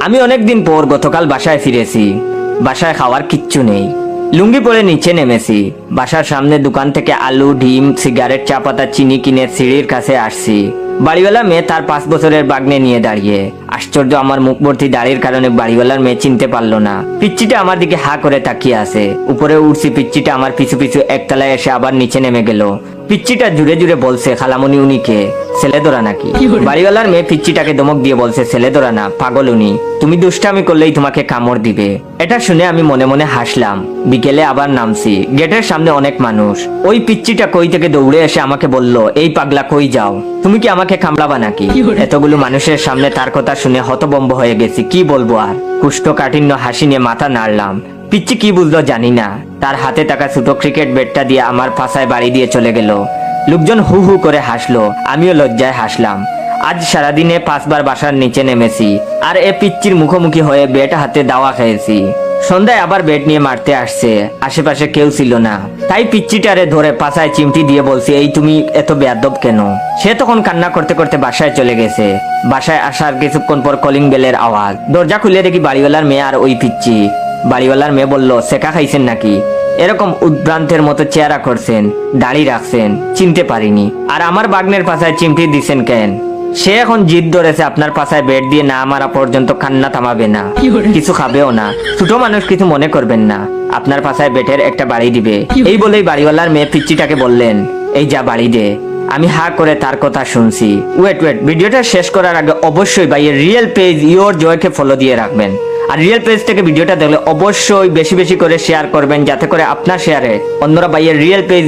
আমি অনেকদিন পর গতকাল বাসায় ফিরেছি। বাসায় খাওয়ার কিচ্ছু নেই। লুঙ্গি পরে নিচে নেমেছি। বাসার সামনে দোকান থেকে আলু, ডিম, সিগারেট, চা পাতা, চিনি কিনে সিঁড়ির কাছে আসছি। বাড়িওয়ালা মেয়ে তার 5 বছরের বাগ্নে নিয়ে দাঁড়িয়ে। আশ্চর্য, আমার মুখ ভর্তি দাড়ির কারণে বাড়িওয়ালার মেয়ে চিনতে পারলো না। পিচ্চিটা আমার দিকে হা করে তাকিয়ে আছে। উপরে উঠছি, পিচ্চিটা আমার পিছু পিছু একতলায় এসে আবার নিচে নেমে গেল। পিচ্চিটা জুড়ে জুড়ে বলছে, খালামণি উনিকে ছেলে ধরা নাকি? বাড়িওয়ালার মেয়ে পিচ্চিটাকে ধমক দিয়ে বলছে, ছেলে ধরা না, পাগল উনি, তুমি দুষ্টামি করলেই তোমাকে কামড় দিবে। এটা শুনে আমি মনে মনে হাসলাম। বিকেলে আবার নামছি। গেটের সামনে অনেক মানুষ। ওই পিচ্চিটা কই থেকে দৌড়ে এসে আমাকে বলল, এই পাগলা কই যাও, তুমি কি আমাকে কামড়াবা নাকি? এতগুলো মানুষের সামনে তার কথা শুনে হতবম্ব হয়ে গেছি। কি বলবো আর? কুষ্ঠকাঠিন্য হাসি নিয়ে মাথা নাড়লাম। পিচ্চি কি বুঝলো জানি না, তার হাতে থাকা ছোট ক্রিকেট ব্যাটটা দিয়ে আমার পাছায় বাড়ি দিয়ে চলে গেল। লোকজন হু হু করে হাসলো, আমিও লজ্জায় হাসলাম। আজ সারাদিনে 5 বার বাসার নিচে নেমেছি, আর এ পিচ্চির মুখোমুখি হয়ে ব্যাট হাতে দাওয়া খেয়েছি। সন্ধ্যায় আবার ব্যাট নিয়ে মারতে আসছে। আশেপাশে কেউ ছিল না, তাই পিচ্চিটারে ধরে পাছায় চিমটি দিয়ে বলছি, এই তুমি এত বেয়াদব কেন? সে তখন কান্না করতে করতে বাসায় চলে গেছে। বাসায় আসার কিছুক্ষণ পর কলিং বেলের আওয়াজ। দরজা খুলে দেখি বাড়িওয়ালার মেয়ে আর ওই পিচ্চি। বাড়িওয়ালার মেয়ে বলল, সেকা খাইছেন নাকি? এরকম উদ্ভ্রান্তের মতো চেহারা করছেন, দাড়ি রাখছেন, চিনতে পারিনি। আর আমার বাগনের পাছায় চিমটি দিছেন কেন? সে এখন জিদ ধরেছে আপনার পাছায় বেড দিয়ে না মারা পর্যন্ত কান্না থামাবে না, কিছু খাবেও না। ছোট মানুষ, কিছু মনে করবেন না, আপনার পাছায় বেটের একটা বাড়ি দিবে। এই বলেই বাড়িওয়ালার মেয়ে পিচ্চিটাকে বললেন, এই যা বাড়ি দে। আমি হা করে তার কথা শুনছি। ওয়েট, ভিডিওটা শেষ করার আগে অবশ্যই ভাইয়ের রিয়েল পেজ ইওর জয়কে ফলো দিয়ে রাখবেন। আর রিয়েল পেজ থেকে ভিডিওটা দেখলে অবশ্যই বেশি বেশি করে শেয়ার করবেন, যাতে করে আপনার শেয়ারে অন্যরা ভাইয়ের রিয়েল পেজ